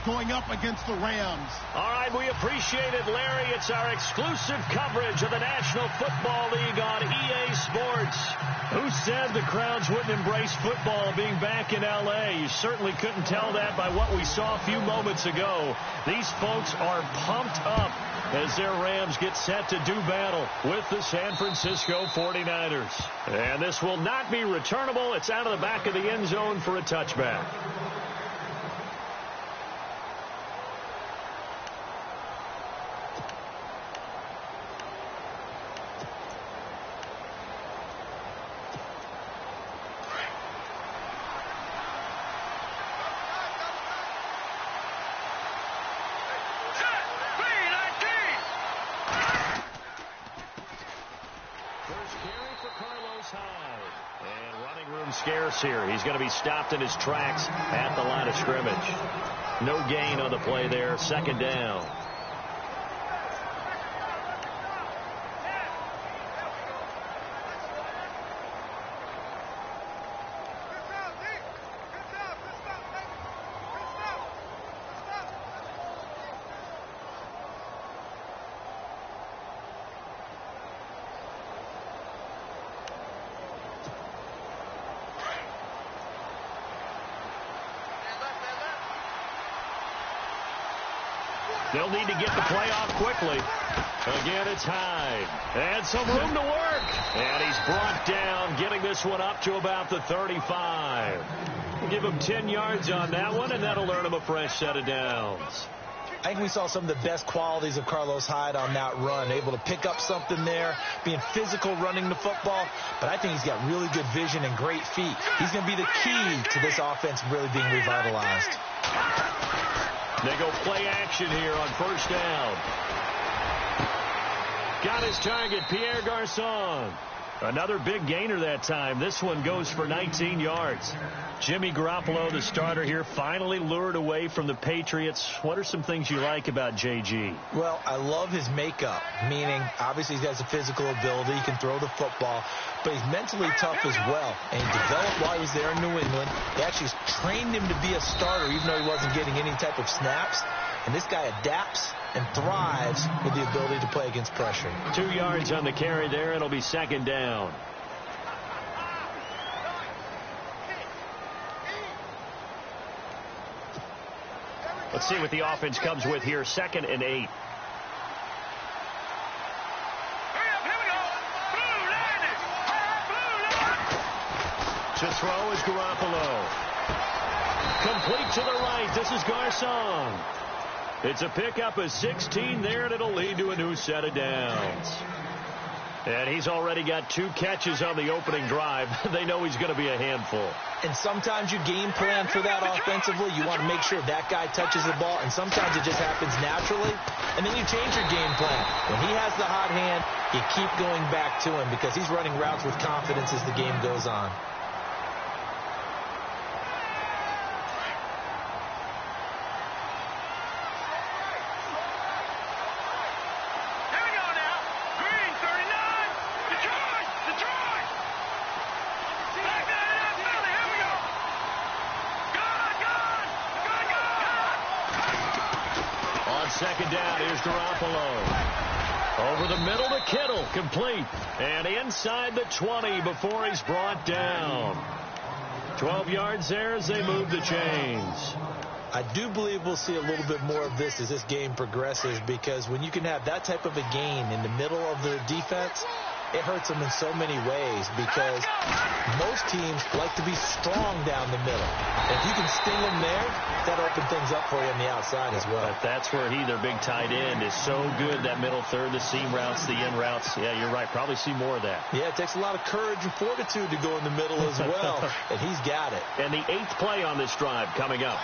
going up against the Rams. All right, we appreciate it, Larry. It's our exclusive coverage of the National Football League on EA Sports. Who said the crowds wouldn't embrace football being back in L.A.? You certainly couldn't tell that by what we saw a few moments ago. These folks are pumped up as their Rams get set to do battle with the San Francisco 49ers. And this will not be returnable. It's out of the back of the end zone for a touchback. Scarce here. He's going to be stopped in his tracks at the line of scrimmage. No gain on the play there. Second down. They'll need to get the play off quickly. Again, it's Hyde. And some room to work. And he's brought down, getting this one up to about the 35. We'll give him 10 yards on that one, and that'll earn him a fresh set of downs. I think we saw some of the best qualities of Carlos Hyde on that run. Able to pick up something there, being physical running the football. But I think he's got really good vision and great feet. He's going to be the key to this offense really being revitalized. They go play action here on first down. Got his target, Pierre Garçon. Another big gainer that time. This one goes for 19 yards. Jimmy Garoppolo, the starter here, finally lured away from the Patriots. What are some things you like about JG? Well, I love his makeup, meaning obviously he has a physical ability. He can throw the football, but he's mentally tough as well. And he developed while he was there in New England. They actually trained him to be a starter, even though he wasn't getting any type of snaps. And this guy adapts and thrives with the ability to play against pressure. 2 yards on the carry there. It'll be second down. Let's see what the offense comes with here. 2nd and 8. To throw is Garoppolo. Complete to the right. This is Garçon. It's a pickup of 16 there, and it'll lead to a new set of downs. And he's already got 2 catches on the opening drive. They know he's going to be a handful. And sometimes you game plan for that offensively. You want to make sure that guy touches the ball, and sometimes it just happens naturally. And then you change your game plan. When he has the hot hand, you keep going back to him because he's running routes with confidence as the game goes on. Second down, here's Garoppolo. Over the middle to Kittle, complete. And inside the 20 before he's brought down. 12 yards there as they move the chains. I do believe we'll see a little bit more of this as this game progresses, because when you can have that type of a gain in the middle of the defense, it hurts them in so many ways, because most teams like to be strong down the middle. And if you can sting them there, that opens things up for you on the outside as well. But that's where their big tight end, is so good, that middle third, the seam routes, the in routes. Yeah, you're right. Probably see more of that. Yeah, it takes a lot of courage and fortitude to go in the middle as well, and he's got it. And the 8th play on this drive coming up.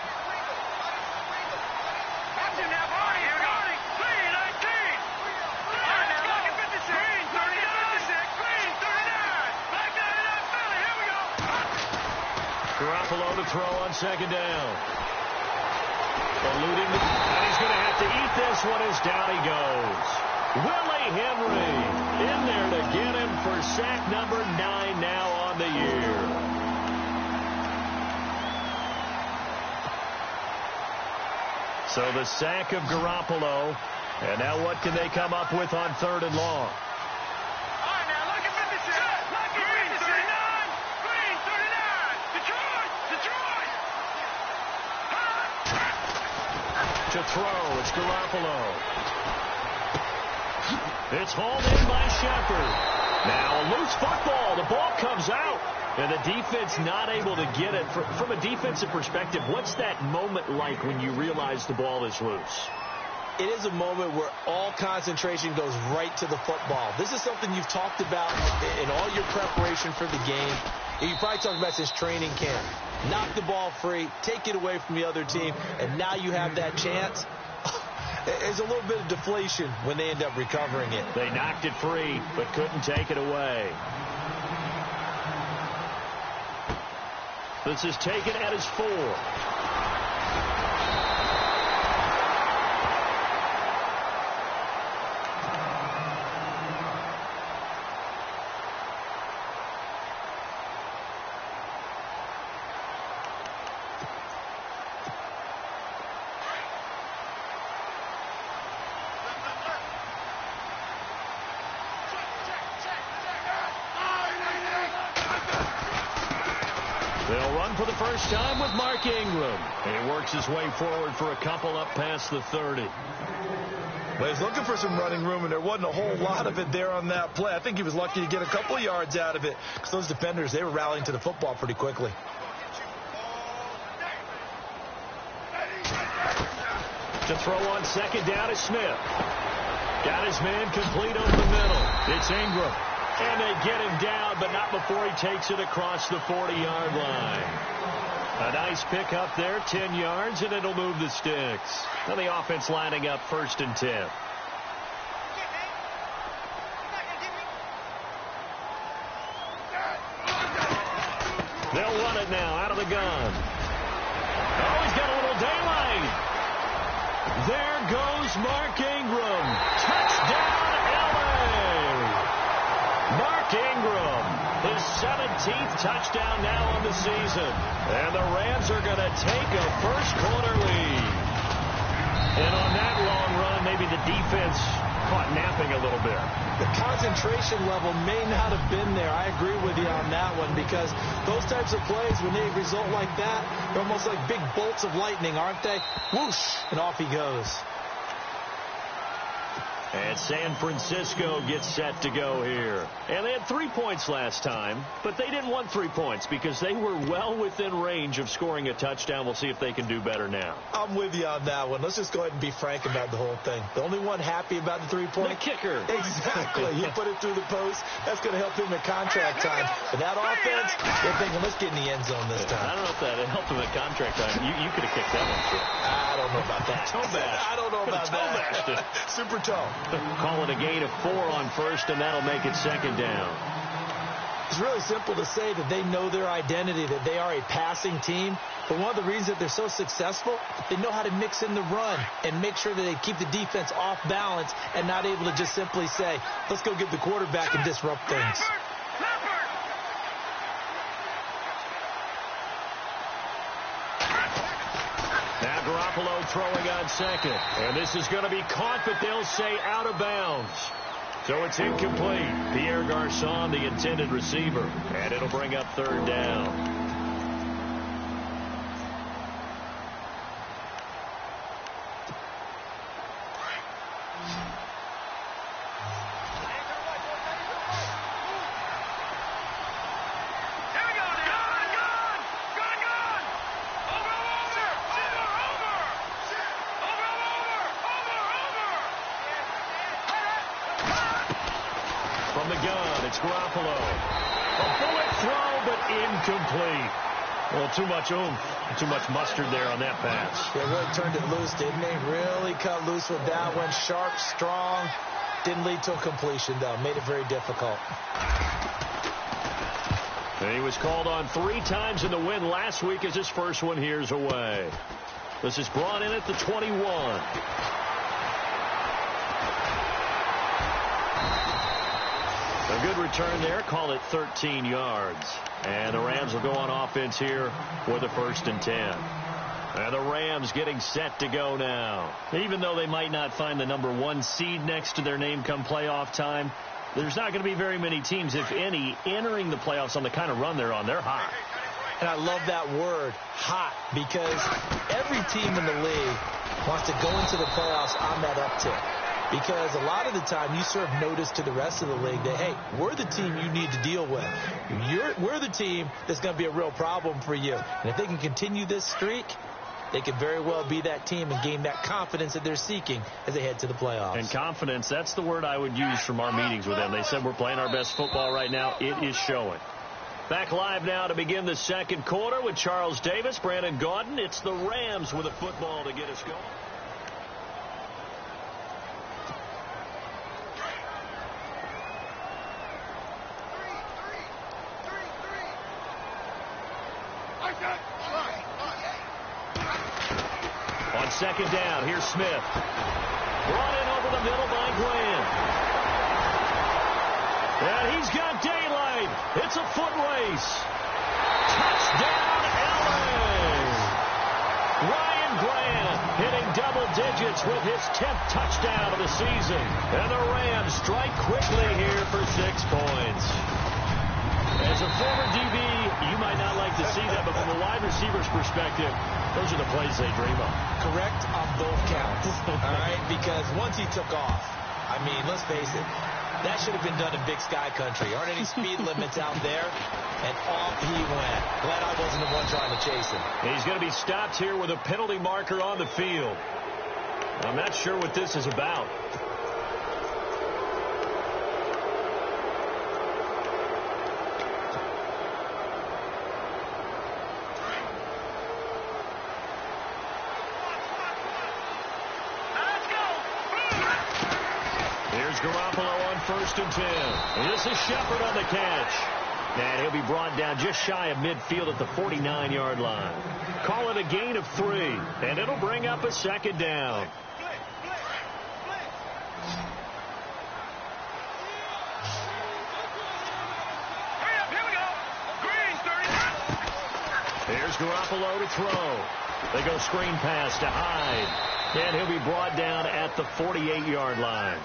Garoppolo to throw on second down. Eluding, and he's going to have to eat this one as down he goes. Willie Henry in there to get him for sack number 9 now on the year. So the sack of Garoppolo. And now what can they come up with on 3rd and long? To throw, it's Garoppolo. It's hauled in by Shepard. Now a loose football. The ball comes out. And the defense not able to get it. From a defensive perspective, what's that moment like when you realize the ball is loose? It is a moment where all concentration goes right to the football. This is something you've talked about in all your preparation for the game. You probably talked about since training camp. Knock the ball free, take it away from the other team, and now you have that chance. There's a little bit of deflation when they end up recovering it. They knocked it free, but couldn't take it away. This is taken at his 4. They'll run for the first time with Mark Ingram. He works his way forward for a couple up past the 30. Well, he's looking for some running room, and there wasn't a whole lot of it there on that play. I think he was lucky to get a couple yards out of it because those defenders, they were rallying to the football pretty quickly. To throw on 2nd down is Smith. Got his man complete over the middle. It's Ingram. And they get him down, but not before he takes it across the 40-yard line. A nice pickup there, 10 yards, and it'll move the sticks. And the offense lining up 1st and 10. They'll run it now out of the gun. Oh, he's got a little daylight. There goes Mark Ingram. Touchdown, L.A. Mark Ingram, his 17th touchdown now on the season. And the Rams are going to take a first-quarter lead. And on that long run, maybe the defense caught napping a little bit. The concentration level may not have been there. I agree with you on that one because those types of plays, when they result like that, they're almost like big bolts of lightning, aren't they? Whoosh, and off he goes. And San Francisco gets set to go here. And they had 3 points last time, but they didn't want 3 points because they were well within range of scoring a touchdown. We'll see if they can do better now. I'm with you on that one. Let's just go ahead and be frank about the whole thing. The only one happy about the 3-point? The kicker. Exactly. He put it through the post. That's going to help him at contract time. But that offense, they're thinking, let's get in the end zone this time. I don't know if that helped him at contract time. You could have kicked that one, too. I don't know about that. Toe bash. I don't know about that. Super toe. Call it a gain of 4 on 1st, and that'll make it 2nd down. It's really simple to say that they know their identity, that they are a passing team. But one of the reasons that they're so successful, they know how to mix in the run and make sure that they keep the defense off balance and not able to just simply say, let's go get the quarterback and disrupt things. Now Garoppolo throwing on 2nd. And this is going to be caught, but they'll say out of bounds. So it's incomplete. Pierre Garçon, the intended receiver. And it'll bring up 3rd down. From the gun, it's Garoppolo. A bullet throw, but incomplete. Well, too much oomph, too much mustard there on that pass. They really turned it loose, didn't they? Really cut loose with that one. Sharp, strong. Didn't lead to a completion, though. Made it very difficult. And he was called on 3 times in the win last week as his first one here's away. This is brought in at the 21. A good return there. Call it 13 yards. And the Rams will go on offense here with a 1st and 10. And the Rams getting set to go now. Even though they might not find the #1 seed next to their name come playoff time, there's not going to be very many teams, if any, entering the playoffs on the kind of run they're on. They're hot. And I love that word, hot, because every team in the league wants to go into the playoffs on that uptick. Because a lot of the time you serve notice to the rest of the league that, hey, we're the team you need to deal with. We're the team that's going to be a real problem for you. And if they can continue this streak, they could very well be that team and gain that confidence that they're seeking as they head to the playoffs. And confidence, that's the word I would use from our meetings with them. They said we're playing our best football right now. It is showing. Back live now to begin the second quarter with Charles Davis, Brandon Gaudin. It's the Rams with a football to get us going. On second down, here's Smith. Brought in over the middle by Grant. And he's got daylight. It's a foot race. Touchdown, LA. Ryan Grant hitting double digits with his 10th touchdown of the season. And the Rams strike quickly here for 6 points. As a former DB, you might not like to see that, but from a wide receiver's perspective, those are the plays they dream of. Correct on both counts. All right, because once he took off, I mean, let's face it, that should have been done in Big Sky Country. Aren't any speed limits out there? And off he went. Glad I wasn't the one trying to chase him. He's going to be stopped here with a penalty marker on the field. I'm not sure what this is about. Garoppolo on 1st and 10. This is Shepard on the catch. And he'll be brought down just shy of midfield at the 49-yard line. Call it a gain of 3. And it'll bring up a second down. Here's Garoppolo to throw. They go screen pass to Hyde. And he'll be brought down at the 48-yard line.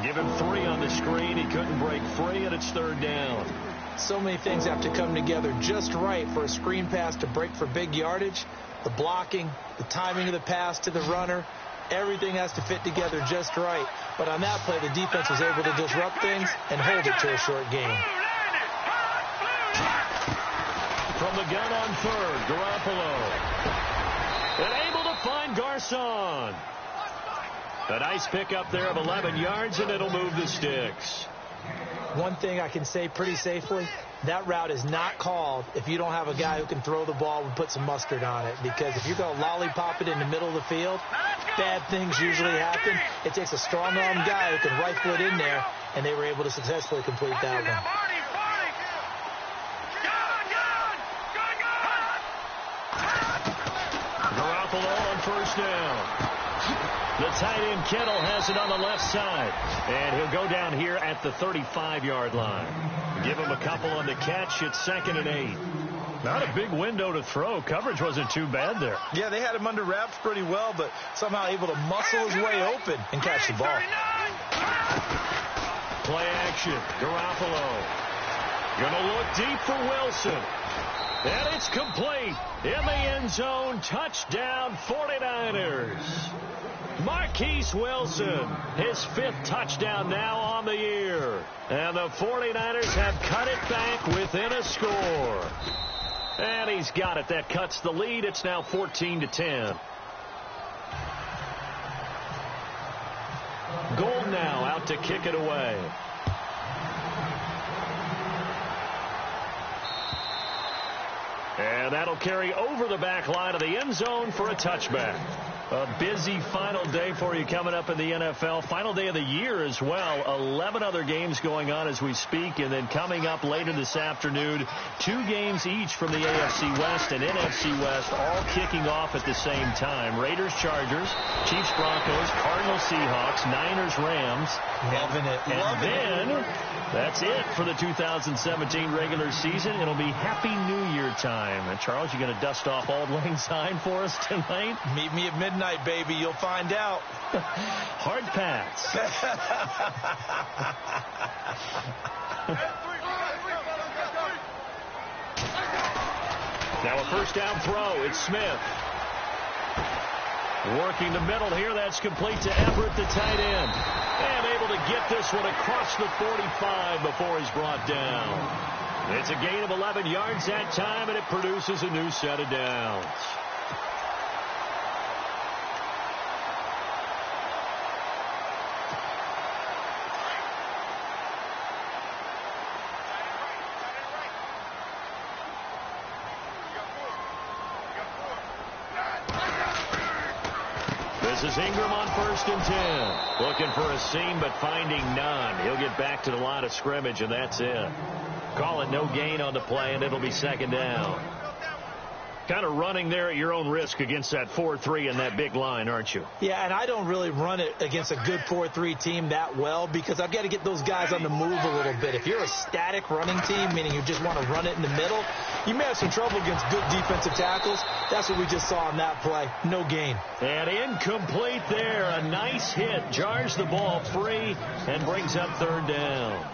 Give him 3 on the screen. He couldn't break free, and it's 3rd down. So many things have to come together just right for a screen pass to break for big yardage. The blocking, the timing of the pass to the runner, everything has to fit together just right. But on that play, the defense was able to disrupt things and hold it to a short gain. From the gun on 3rd, Garoppolo. And able to find Garcon. A nice pickup there of 11 yards, and it'll move the sticks. One thing I can say pretty safely, that route is not called if you don't have a guy who can throw the ball and put some mustard on it. Because if you're going to lollipop it in the middle of the field, bad things usually happen. It takes a strong-armed guy who can rifle it in there, and they were able to successfully complete that one. Garoppolo on 1st down. The tight end Kittle has it on the left side. And he'll go down here at the 35-yard line. Give him a couple on the catch. It's 2nd and 8. Not a big window to throw. Coverage wasn't too bad there. Yeah, they had him under wraps pretty well, but somehow able to muscle his way open and catch the ball. Play action. Garoppolo. Gonna look deep for Wilson. And it's complete. In the end zone. Touchdown 49ers. Marquise Wilson, his 5th touchdown now on the year. And the 49ers have cut it back within a score. And he's got it. That cuts the lead. It's now 14-10. Gold now out to kick it away. And that'll carry over the back line of the end zone for a touchback. A busy final day for you coming up in the NFL. Final day of the year as well. 11 other games going on as we speak. And then coming up later this afternoon, 2 games each from the AFC West and NFC West, all kicking off at the same time. Raiders, Chargers, Chiefs, Broncos, Cardinals, Seahawks, Niners, Rams. Loving it. And then that's it for the 2017 regular season. It'll be Happy New Year time. And Charles, you going to dust off Auld Lang Syne for us tonight? Meet me at midnight, baby. You'll find out. Hard pass. Now a first down throw. It's Smith. Working the middle here. That's complete to Everett, the tight end. And able to get this one across the 45 before he's brought down. It's a gain of 11 yards that time, and it produces a new set of downs. This is Ingram on 1st and 10. Looking for a seam, but finding none. He'll get back to the line of scrimmage, and that's it. Call it no gain on the play, and it'll be 2nd down. Kind of running there at your own risk against that 4-3 and that big line, aren't you? Yeah, and I don't really run it against a good 4-3 team that well because I've got to get those guys on the move a little bit. If you're a static running team, meaning you just want to run it in the middle, you may have some trouble against good defensive tackles. That's what we just saw on that play. No gain. And incomplete there. A nice hit. Jars the ball free and brings up 3rd down.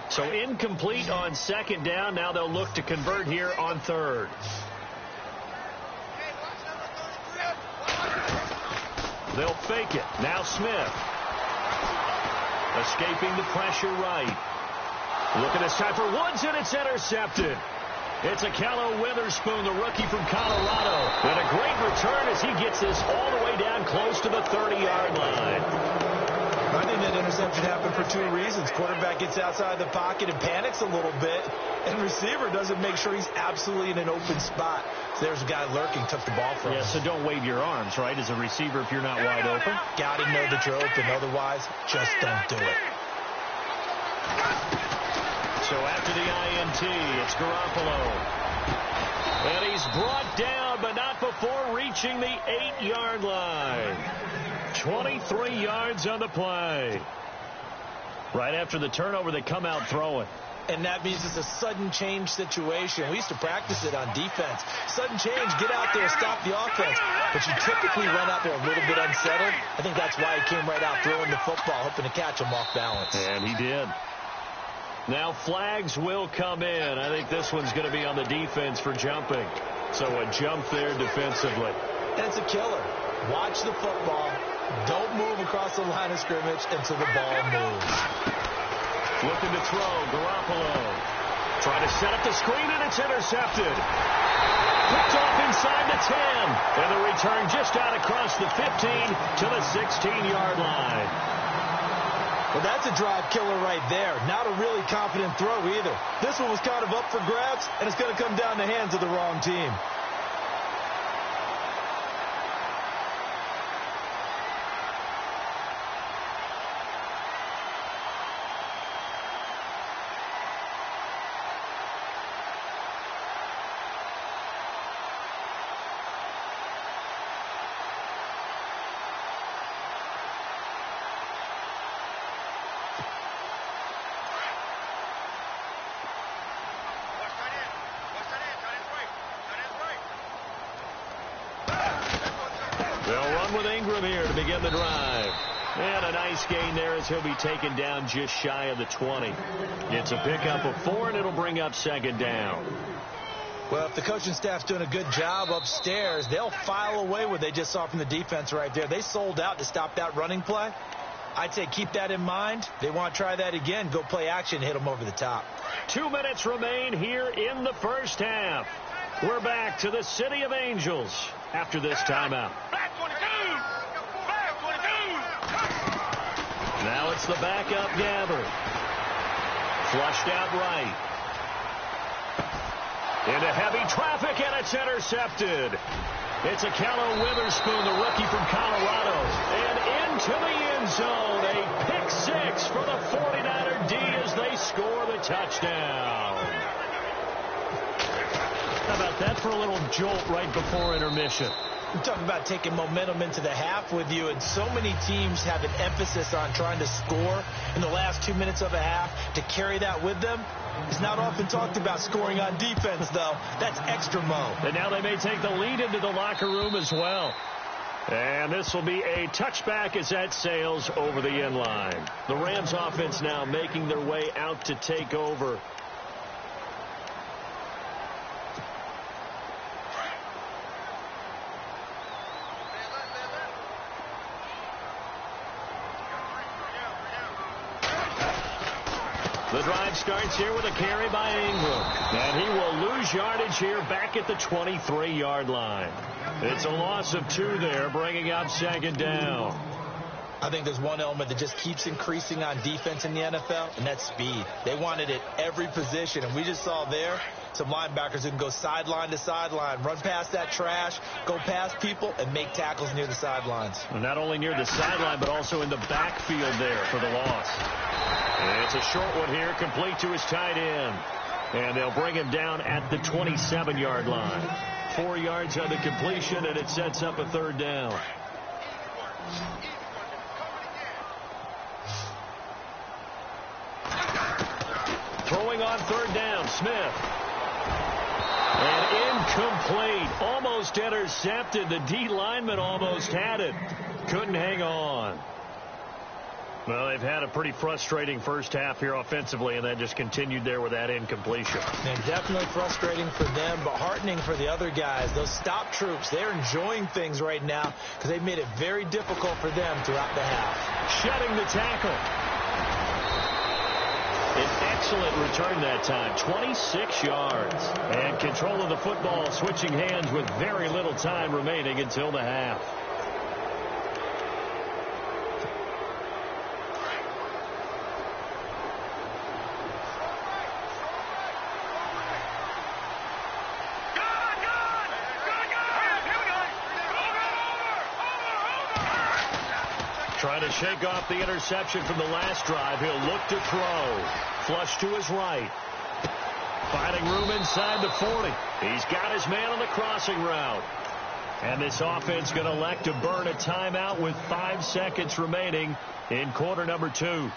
So incomplete on 2nd down. Now they'll look to convert here on 3rd. They'll fake it. Now Smith. Escaping the pressure right. Looking this time for Woods, and it's intercepted. It's a Callow Witherspoon, the rookie from Colorado. And a great return as he gets this all the way down close to the 30-yard line. I think that interception happened for 2 reasons. Quarterback gets outside the pocket and panics a little bit, and receiver doesn't make sure he's absolutely in an open spot. So there's a guy lurking, took the ball from him. Yeah, so don't wave your arms, right, as a receiver if you're not wide open. Got to know that you're open. Otherwise, just don't do it. So after the INT, it's Garoppolo. And he's brought down, but not before reaching the 8-yard line. 23 yards on the play. Right after the turnover, they come out throwing. And that means it's a sudden change situation. We used to practice it on defense. Sudden change, get out there, stop the offense. But you typically run out there a little bit unsettled. I think that's why he came right out throwing the football, hoping to catch him off balance. And he did. Now flags will come in. I think this one's going to be on the defense for jumping. So a jump there defensively. And it's a killer. Watch the football. Don't move across the line of scrimmage until the ball moves. Looking to throw. Garoppolo. Trying to set up the screen, and it's intercepted. Picked off inside the 10. And the return just out across the 15 to the 16-yard line. Well, that's a drive killer right there. Not a really confident throw either. This one was kind of up for grabs, and it's going to come down the hands of the wrong team. They'll run with Ingram here to begin the drive. And a nice gain there as he'll be taken down just shy of the 20. It's a pickup of 4, and it'll bring up 2nd down. Well, if the coaching staff's doing a good job upstairs, they'll file away what they just saw from the defense right there. They sold out to stop that running play. I'd say keep that in mind. They want to try that again. Go play action, hit them over the top. 2 minutes remain here in the first half. We're back to the City of Angels after this timeout. Now it's the backup Gabbert. Flushed out right. Into heavy traffic, and it's intercepted. It's a Kello Witherspoon, the rookie from Colorado. And into the end zone. A pick six for the 49er D as they score the touchdown. How about that for a little jolt right before intermission? I'm talking about taking momentum into the half with you, and so many teams have an emphasis on trying to score in the last 2 minutes of a half to carry that with them. It's not often talked about scoring on defense, though. That's extra mo. And now they may take the lead into the locker room as well. And this will be a touchback as that sails over the end line. The Rams offense now making their way out to take over. The drive starts here with a carry by Ingram. And he will lose yardage here back at the 23-yard line. It's a loss of 2 there, bringing up second down. I think there's one element that just keeps increasing on defense in the NFL, and that's speed. They want it at every position, and we just saw there some linebackers who can go sideline to sideline, run past that trash, go past people, and make tackles near the sidelines. Well, not only near the sideline, but also in the backfield there for the loss. And it's a short one here, complete to his tight end. And they'll bring him down at the 27-yard line. 4 yards on the completion, and it sets up a third down. Throwing on third down, Smith. And incomplete. Almost intercepted. The D lineman almost had it. Couldn't hang on. Well, they've had a pretty frustrating first half here offensively, and that just continued there with that incompletion. And definitely frustrating for them, but heartening for the other guys. Those stop troops, they're enjoying things right now because they've made it very difficult for them throughout the half. Shedding the tackle. An excellent return that time, 26 yards. And control of the football switching hands with very little time remaining until the half. Trying to shake off the interception from the last drive. He'll look to throw. Flush to his right. Finding room inside the 40. He's got his man on the crossing route. And this offense going to elect to burn a timeout with 5 seconds remaining in quarter number 2.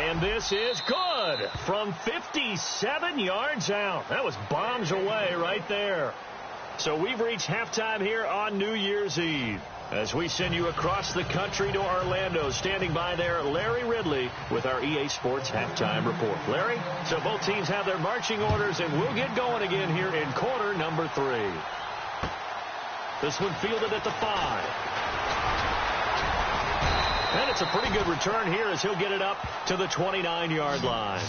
And this is good from 57 yards out. That was bombs away right there. So we've reached halftime here on New Year's Eve. As we send you across the country to Orlando, standing by there, Larry Ridley with our EA Sports Halftime Report. Larry, so both teams have their marching orders, and we'll get going again here in quarter number 3. This one fielded at the 5. And it's a pretty good return here as he'll get it up to the 29-yard line.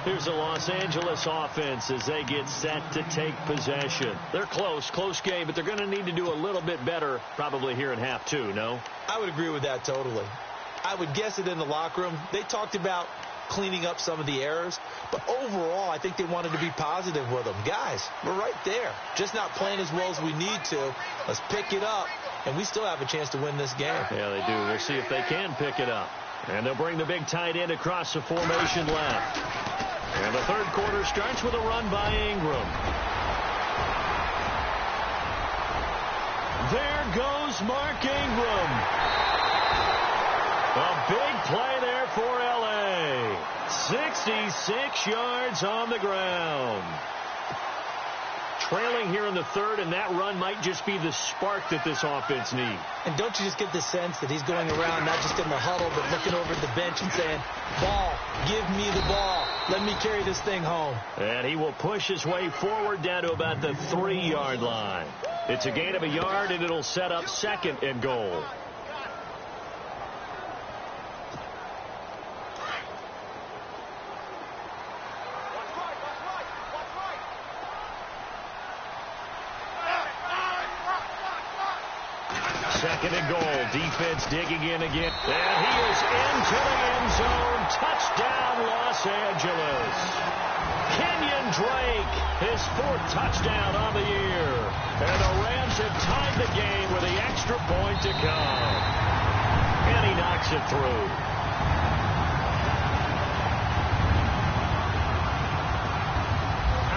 Here's the Los Angeles offense as they get set to take possession. They're close game, but they're going to need to do a little bit better probably here in half 2, no? I would agree with that totally. I would guess it in the locker room. They talked about cleaning up some of the errors, but overall I think they wanted to be positive with them. Guys, we're right there. Just not playing as well as we need to. Let's pick it up, and we still have a chance to win this game. Yeah, they do. We'll see if they can pick it up. And they'll bring the big tight end across the formation left. And the third quarter starts with a run by Ingram. There goes Mark Ingram. A big play there for L.A. 66 yards on the ground. Trailing here in the third, and that run might just be the spark that this offense needs. And don't you just get the sense that he's going around not just in the huddle, but looking over at the bench and saying, ball, give me the ball. Let me carry this thing home. And he will push his way forward down to about the 3-yard line. It's a gain of a yard, and it'll set up second and goal. Second and goal. Defense digging in again. And he is into the end zone. Touchdown, Los Angeles. Kenyon Drake, his 4th touchdown on the year. And the Rams have tied the game with the extra point to come. And he knocks it through.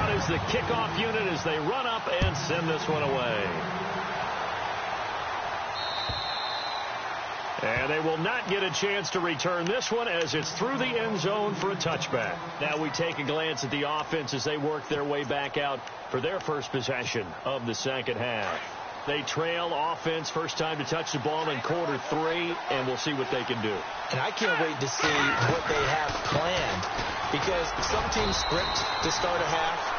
Out is the kickoff unit as they run up and send this one away. And they will not get a chance to return this one as it's through the end zone for a touchback. Now we take a glance at the offense as they work their way back out for their first possession of the second half. They trail offense, first time to touch the ball in quarter 3, and we'll see what they can do. And I can't wait to see what they have planned, because some teams script to start a half.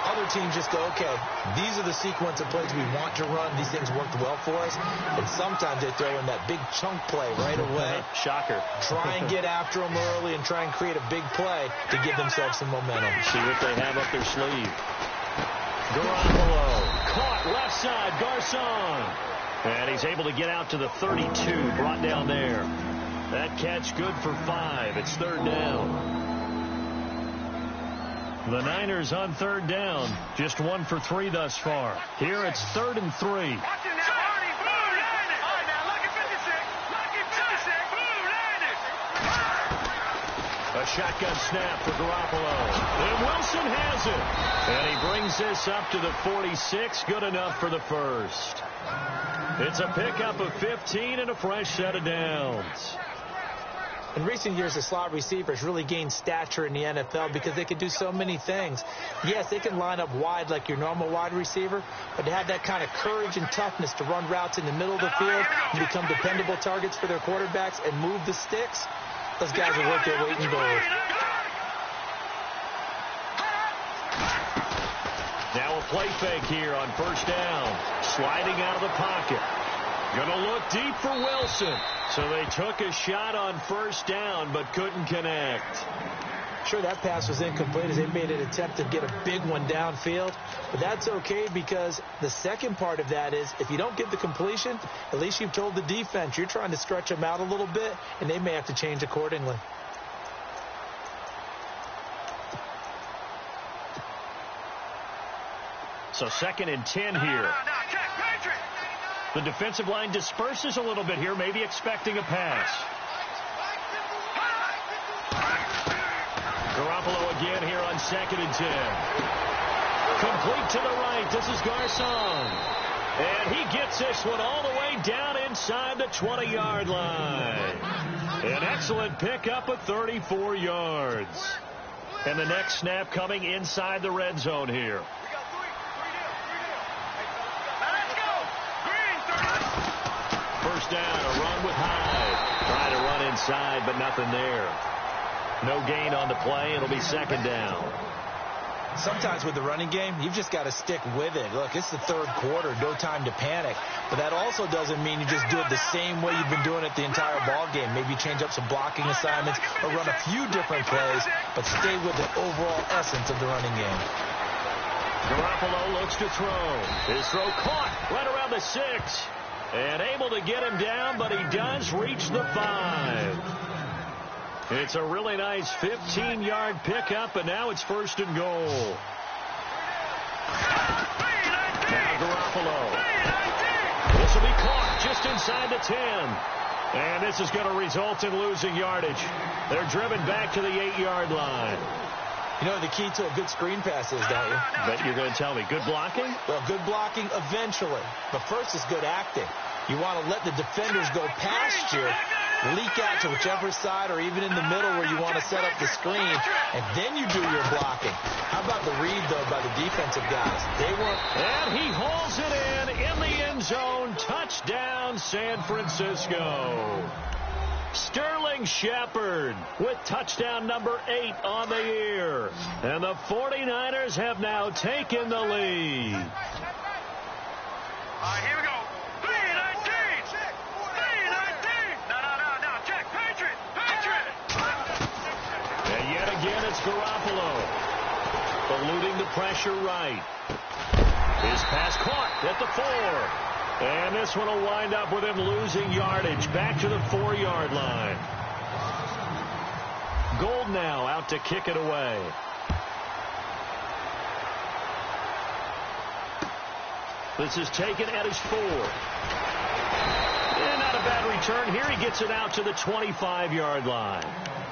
Other teams just go, okay, these are the sequence of plays we want to run. These things worked well for us. And sometimes they throw in that big chunk play right away. Shocker. Try and get after them early and try and create a big play to give themselves some momentum. See what they have up their sleeve. Garoppolo. Caught left side. Garcon. And he's able to get out to the 32. Brought down there. That catch good for 5. It's 3rd down. The Niners on 3rd down. Just 1 for 3 thus far. Here it's 3rd and 3. A shotgun snap for Garoppolo. And Wilson has it. And he brings this up to the 46. Good enough for the first. It's a pickup of 15 and a fresh set of downs. In recent years, the slot receivers really gained stature in the NFL because they can do so many things. Yes, they can line up wide like your normal wide receiver, but to have that kind of courage and toughness to run routes in the middle of the field and become dependable targets for their quarterbacks and move the sticks, those guys are worth their weight in gold. Now a play fake here on first down. Sliding out of the pocket. Going to look deep for Wilson. So they took a shot on first down but couldn't connect. Sure, that pass was incomplete as they made an attempt to get a big one downfield. But that's okay because the second part of that is if you don't get the completion, at least you've told the defense you're trying to stretch them out a little bit, and they may have to change accordingly. So 2nd and 10 here. The defensive line disperses a little bit here, maybe expecting a pass. Garoppolo again here on 2nd and 10. Complete to the right. This is Garcon. And he gets this one all the way down inside the 20-yard line. An excellent pickup of 34 yards. And the next snap coming inside the red zone here. First down, a run with Hyde. Trying to run inside, but nothing there. No gain on the play. It'll be 2nd down. Sometimes with the running game, you've just got to stick with it. Look, it's the 3rd quarter, no time to panic. But that also doesn't mean you just do it the same way you've been doing it the entire ball game. Maybe change up some blocking assignments or run a few different plays, but stay with the overall essence of the running game. Garoppolo looks to throw. His throw caught right around the 6. And able to get him down, but he does reach the 5. It's a really nice 15-yard pickup, and now it's 1st and goal. Now Garoppolo. This will be caught just inside the 10. And this is going to result in losing yardage. They're driven back to the 8-yard line. You know the key to a good screen pass is, don't you? Bet you're going to tell me. Good blocking? Well, good blocking eventually. But first is good acting. You want to let the defenders go past you, leak out to whichever side or even in the middle where you want to set up the screen, and then you do your blocking. How about the read, though, by the defensive guys? They weren't. And he hauls it in the end zone. Touchdown, San Francisco. Sterling Shepard with touchdown number 8 on the year. And the 49ers have now taken the lead. All right, here we go. 3-19. 3-19. No. Check. Patriot. And yet again, it's Garoppolo. Eluding the pressure right. His pass caught at the 4. And this one will wind up with him losing yardage back to the 4-yard line. Gold now out to kick it away. This is taken at his 4. And not a bad return here. He gets it out to the 25-yard line.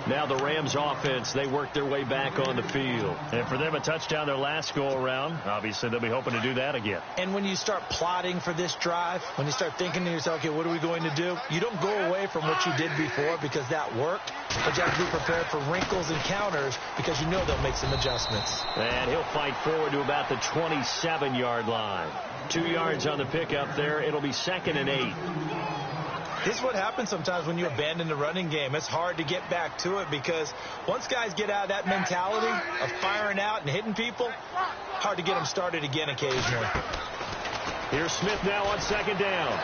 Now the Rams offense, they work their way back on the field. And for them, a touchdown their last go-around. Obviously, they'll be hoping to do that again. And when you start plotting for this drive, when you start thinking to yourself, okay, what are we going to do? You don't go away from what you did before because that worked. But you have to be prepared for wrinkles and counters because you know they'll make some adjustments. And he'll fight forward to about the 27-yard line. 2 yards on the pickup there. It'll be 2nd and 8. This is what happens sometimes when you abandon the running game. It's hard to get back to it because once guys get out of that mentality of firing out and hitting people, hard to get them started again occasionally. Here's Smith now on 2nd down.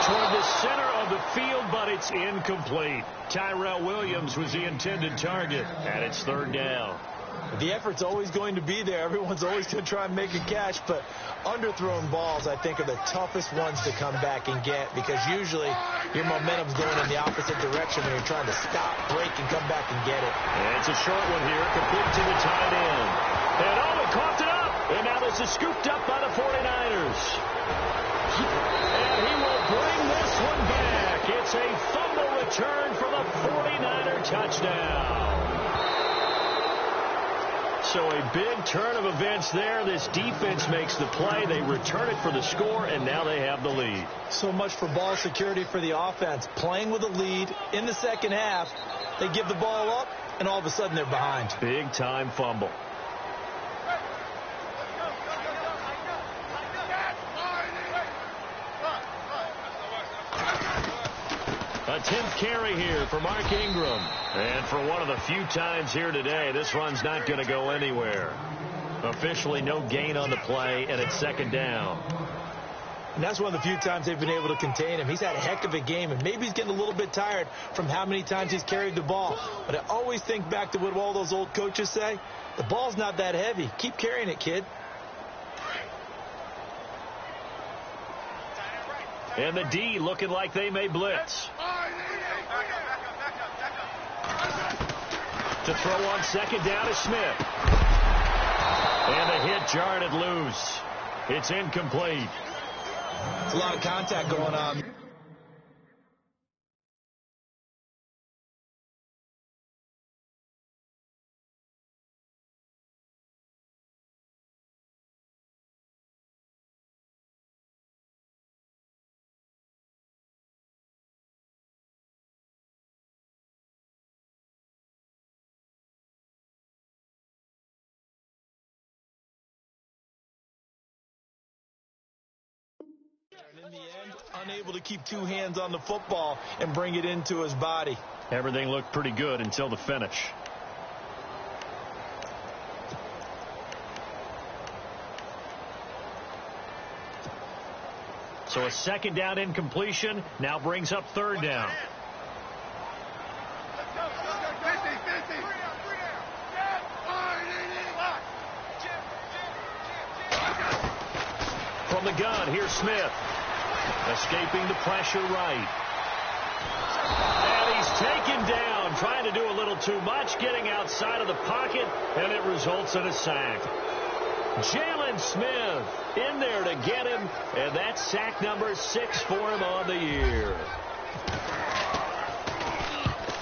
Toward the center of the field, but it's incomplete. Tyrell Williams was the intended target, and it's 3rd down. The effort's always going to be there. Everyone's always going to try and make a catch, but underthrown balls, I think, are the toughest ones to come back and get because usually your momentum's going in the opposite direction when you're trying to stop, break, and come back and get it. And it's a short one here, complete to the tight end. And he coughed it up. And now this is scooped up by the 49ers. And he will bring this one back. It's a fumble return for the 49er touchdown. So a big turn of events there. This defense makes the play. They return it for the score, and now they have the lead. So much for ball security for the offense. Playing with a lead in the second half, they give the ball up, and all of a sudden they're behind. Big-time fumble. A 10th carry here for Mark Ingram. And for one of the few times here today, this run's not going to go anywhere. Officially no gain on the play, and it's 2nd down. And that's one of the few times they've been able to contain him. He's had a heck of a game, and maybe he's getting a little bit tired from how many times he's carried the ball. But I always think back to what all those old coaches say. The ball's not that heavy. Keep carrying it, kid. And the D looking like they may blitz. To throw on 2nd down is Smith. And the hit jarred it loose. It's incomplete. It's a lot of contact going on. In the end, unable to keep 2 hands on the football and bring it into his body. Everything looked pretty good until the finish. So a 2nd down incompletion now brings up 3rd down. From the gun, here's Smith. Escaping the pressure right. And he's taken down, trying to do a little too much, getting outside of the pocket, and it results in a sack. Jalen Smith in there to get him, and that's sack number 6 for him on the year.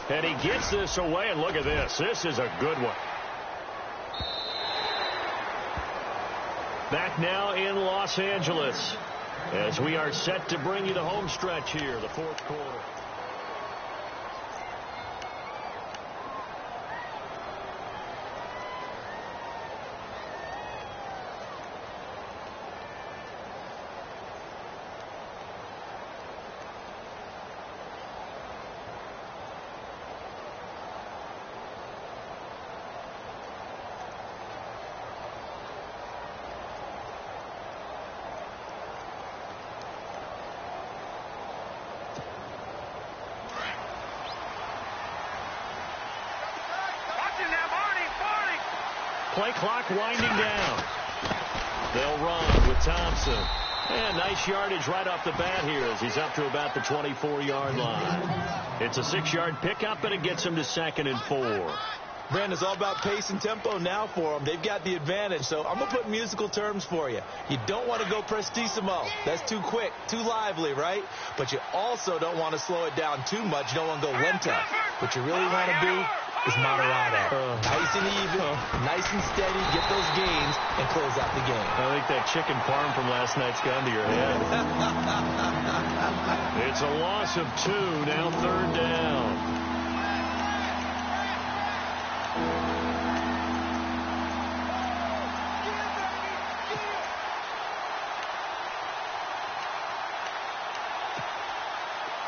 And he gets this away, and look at this. This is a good one. Back now in Los Angeles as we are set to bring you the home stretch here, the 4th quarter. Play clock winding down. They'll run with Thompson. And nice yardage right off the bat here as he's up to about the 24-yard line. It's a 6-yard pickup, and it gets him to 2nd and 4. Brandon, it's all about pace and tempo now for them. They've got the advantage, so I'm going to put musical terms for you. You don't want to go prestissimo. That's too quick, too lively, right? But you also don't want to slow it down too much. You don't want to go lenta. What you really want to be is moderado. Nice and even, nice and steady, get those gains, and close out the game. I think that chicken parm from last night's gone to your head. It's a loss of 2, now 3rd down.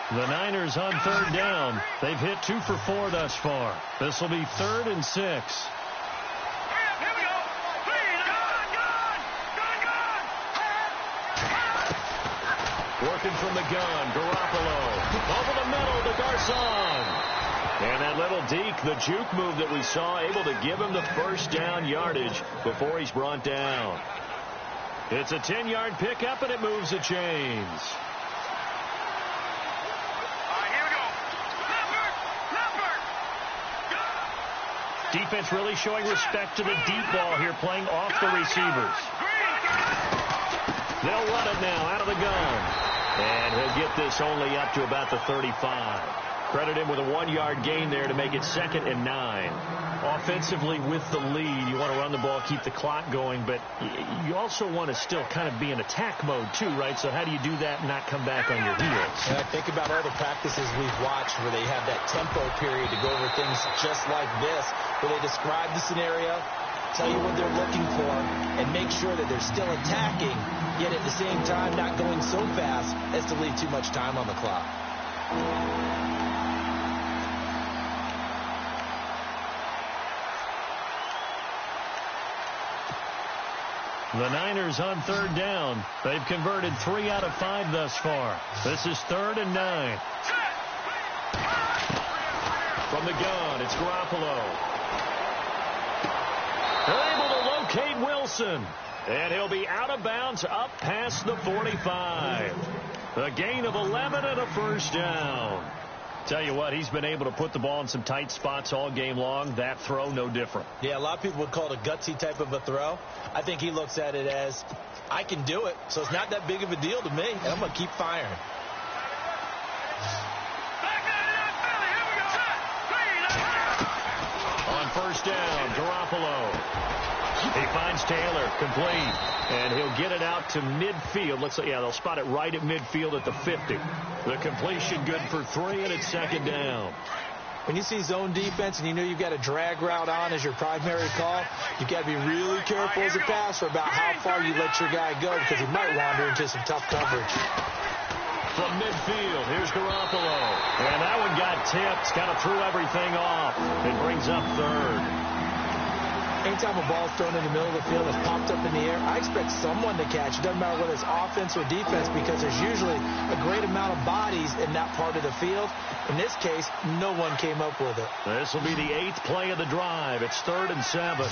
The Niners on 3rd down. They've hit 2 for 4 thus far. This will be 3rd and 6. Here we go. Working from the gun, Garoppolo. Over the middle to Garcon. And that little deke, the juke move that we saw, able to give him the 1st down yardage before he's brought down. It's a 10-yard pickup, and it moves the chains. Defense really showing respect to the deep ball here, playing off the receivers. They'll run it now out of the gun. And he'll get this only up to about the 35. Credit him with a 1-yard gain there to make it 2nd and 9. Offensively with the lead, you want to run the ball, keep the clock going, but you also want to still kind of be in attack mode too, right? So how do you do that and not come back on your heels? Yeah, think about all the practices we've watched where they have that tempo period to go over things just like this, where they describe the scenario, tell you what they're looking for, and make sure that they're still attacking, yet at the same time not going so fast as to leave too much time on the clock. The Niners on 3rd down. They've converted 3 out of 5 thus far. This is 3rd and 9. From the gun, it's Garoppolo. They're able to locate Wilson. And he'll be out of bounds up past the 45. A gain of 11 and a 1st down. Tell you what, he's been able to put the ball in some tight spots all game long. That throw, no different. Yeah, a lot of people would call it a gutsy type of a throw. I think he looks at it as, I can do it, so it's not that big of a deal to me, and I'm going to keep firing. On 1st down, Garoppolo. He finds Taylor, complete, and he'll get it out to midfield. Looks like, yeah, they'll spot it right at midfield at the 50. The completion good for 3, and it's 2nd down. When you see zone defense and you know you've got a drag route on as your primary call, you've got to be really careful as a passer about how far you let your guy go because he might wander into some tough coverage. From midfield, here's Garoppolo. And that one got tipped, kind of threw everything off. It brings up 3rd. Anytime a ball's thrown in the middle of the field that's popped up in the air, I expect someone to catch. It doesn't matter whether it's offense or defense because there's usually a great amount of bodies in that part of the field. In this case, no one came up with it. This will be the 8th play of the drive. It's 3rd and 7.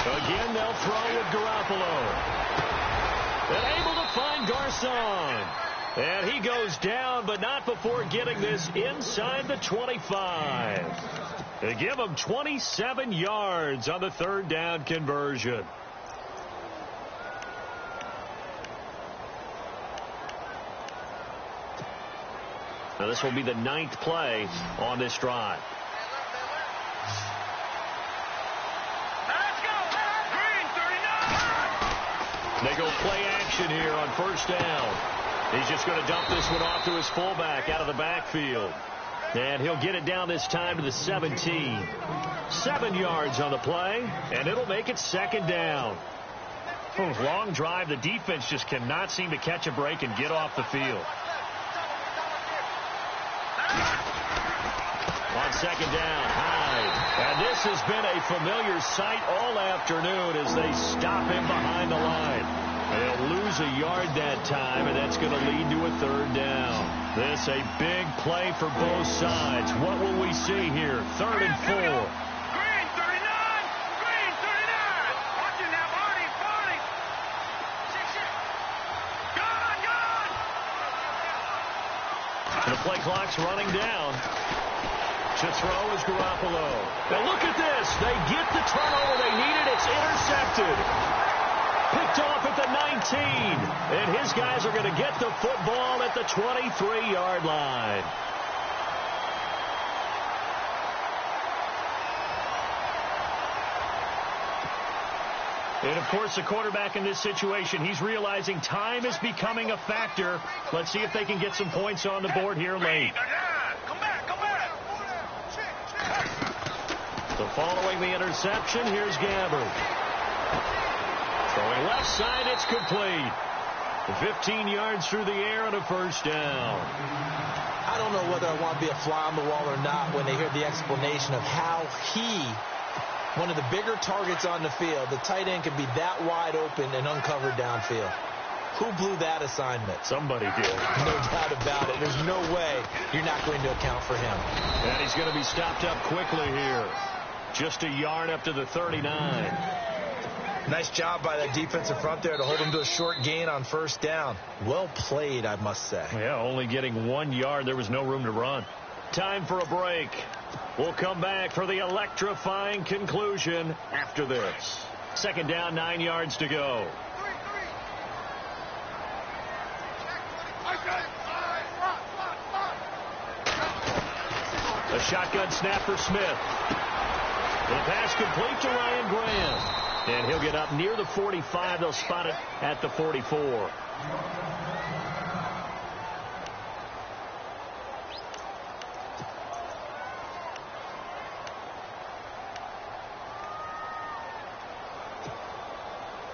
Again, they'll throw with Garoppolo. And able to find Garcon. And he goes down, but not before getting this inside the 25. They give him 27 yards on the 3rd down conversion. Now this will be the 9th play on this drive. They go play action here on 1st down. He's just going to dump this one off to his fullback out of the backfield. And he'll get it down this time to the 17. 7 yards on the play, and it'll make it 2nd down. Long drive. The defense just cannot seem to catch a break and get off the field. On 2nd down, Hyde. And this has been a familiar sight all afternoon as they stop him behind the line. They'll lose a yard that time, and that's going to lead to a third down. This a big play for both sides. What will we see here? 3rd and 4. Green 39. Green 39. Watching now, Barney. Barney. 6. Gone. The play clock's running down. To throw is Garoppolo. Now look at this. They get the turnover they needed. It's intercepted. Picked off at the 19. And his guys are going to get the football at the 23-yard line. And, of course, the quarterback in this situation, he's realizing time is becoming a factor. Let's see if they can get some points on the board here late. Come back. So following the interception, here's Gabbard. Throwing left side, it's complete. 15 yards through the air and a first down. I don't know whether I want to be a fly on the wall or not when they hear the explanation of how one of the bigger targets on the field, the tight end could be that wide open and uncovered downfield. Who blew that assignment? Somebody did. No doubt about it. There's no way you're not going to account for him. And he's going to be stopped up quickly here. Just a yard up to the 39. Nice job by that defensive front there to hold him to a short gain on first down. Well played, I must say. Yeah, only getting 1 yard. There was no room to run. Time for a break. We'll come back for the electrifying conclusion after this. 2nd down, 9 yards to go. A shotgun snap for Smith. The pass complete to Ryan Graham. And he'll get up near the 45. They'll spot it at the 44.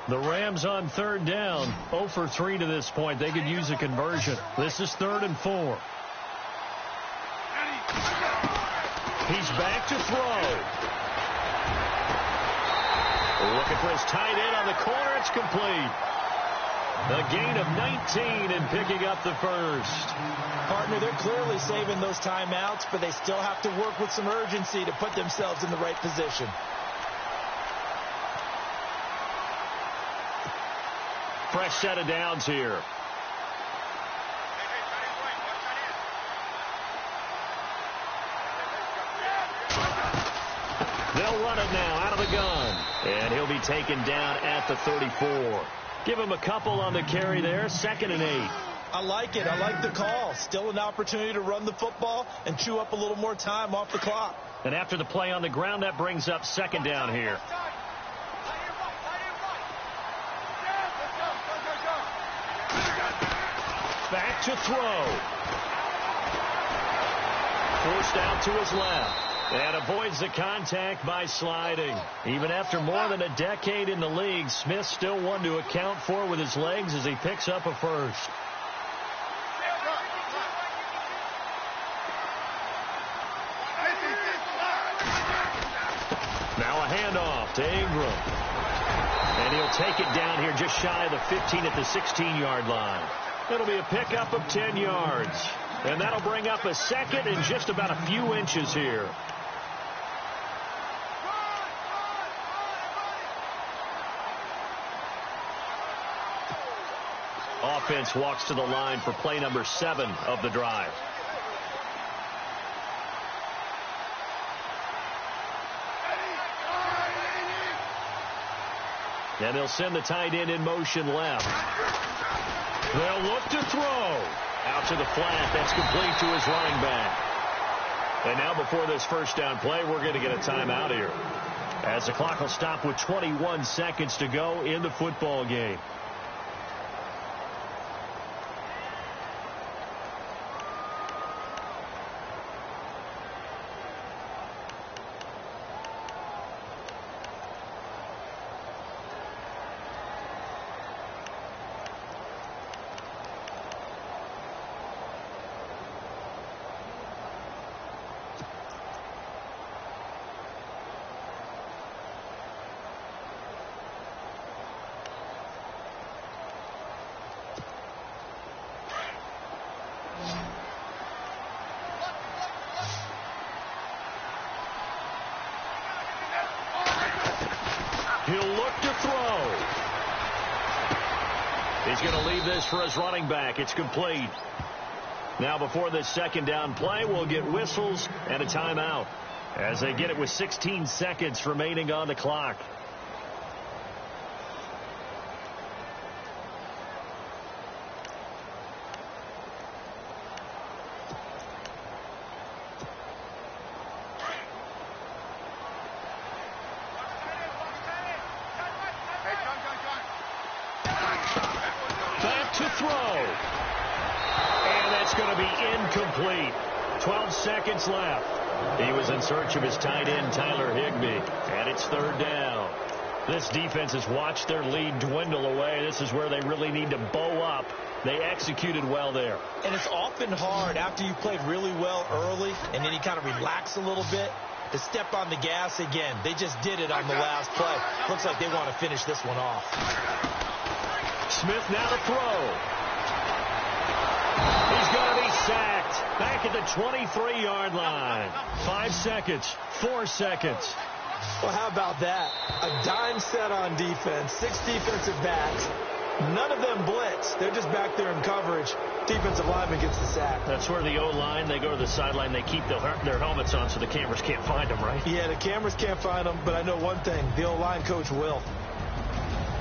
The Rams on 3rd down, 0 for 3 to this point. They could use a conversion. This is 3rd and 4. He's back to throw. Looking for his tight end on the corner. It's complete. A gain of 19 and picking up the first. Partner, they're clearly saving those timeouts, but they still have to work with some urgency to put themselves in the right position. Fresh set of downs here. They'll run it now out of the gun. And he'll be taken down at the 34. Give him a couple on the carry there. 2nd and 8. I like it. I like the call. Still an opportunity to run the football and chew up a little more time off the clock. And after the play on the ground, that brings up 2nd down here. Back to throw. Forced out to his left. And avoids the contact by sliding. Even after more than a decade in the league, Smith still one to account for with his legs as he picks up a first. Now a handoff to Ingram. And he'll take it down here just shy of the 15 at the 16-yard line. It'll be a pickup of 10 yards. And that'll bring up a 2nd and just about a few inches here. Offense walks to the line for play number 7 of the drive. And they'll send the tight end in motion left. They'll look to throw. Out to the flat. That's complete to his running back. And now before this first down play, we're going to get a timeout here, as the clock will stop with 21 seconds to go in the football game. He'll look to throw. He's going to leave this for his running back. It's complete. Now before this second down play, we'll get whistles and a timeout as they get it with 16 seconds remaining on the clock. Back to throw. And that's going to be incomplete. 12 seconds left. He was in search of his tight end, Tyler Higbee. And it's third down. This defense has watched their lead dwindle away. This is where they really need to bow up. They executed well there. And it's often hard after you played really well early and then you kind of relax a little bit to step on the gas again. They just did it on the last play. Looks like they want to finish this one off. Smith now to throw. He's going to be sacked back at the 23-yard line. 5 seconds, 4 seconds. Well, how about that? A dime set on defense, 6 defensive backs. None of them blitz. They're just back there in coverage. Defensive lineman gets the sack. That's where the O-line, they go to the sideline, they keep their helmets on so the cameras can't find them, right? Yeah, the cameras can't find them, but I know one thing. The O-line coach will.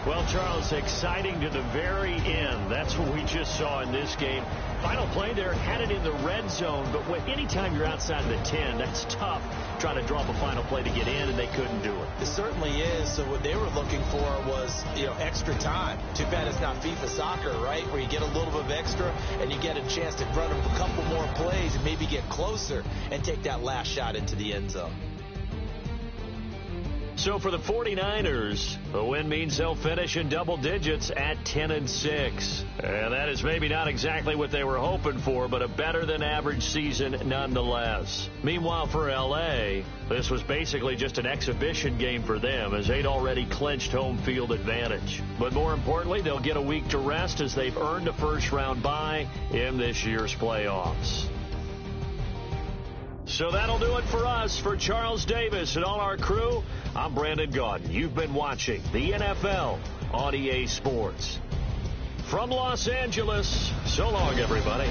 Well, Charles, exciting to the very end. That's what we just saw in this game. Final play there, had it in the red zone, but anytime you're outside of the 10, that's tough trying to draw up a final play to get in, and they couldn't do it. It certainly is. So what they were looking for was, extra time. Too bad it's not FIFA soccer, right, where you get a little bit of extra and you get a chance to run a couple more plays and maybe get closer and take that last shot into the end zone. So for the 49ers, the win means they'll finish in double digits at 10-6. And that is maybe not exactly what they were hoping for, but a better than average season nonetheless. Meanwhile, for LA, this was basically just an exhibition game for them as they'd already clinched home field advantage. But more importantly, they'll get a week to rest as they've earned a first-round bye in this year's playoffs. So that'll do it for us. For Charles Davis and all our crew, I'm Brandon Gaudin. You've been watching the NFL on EA Sports. From Los Angeles, so long, everybody.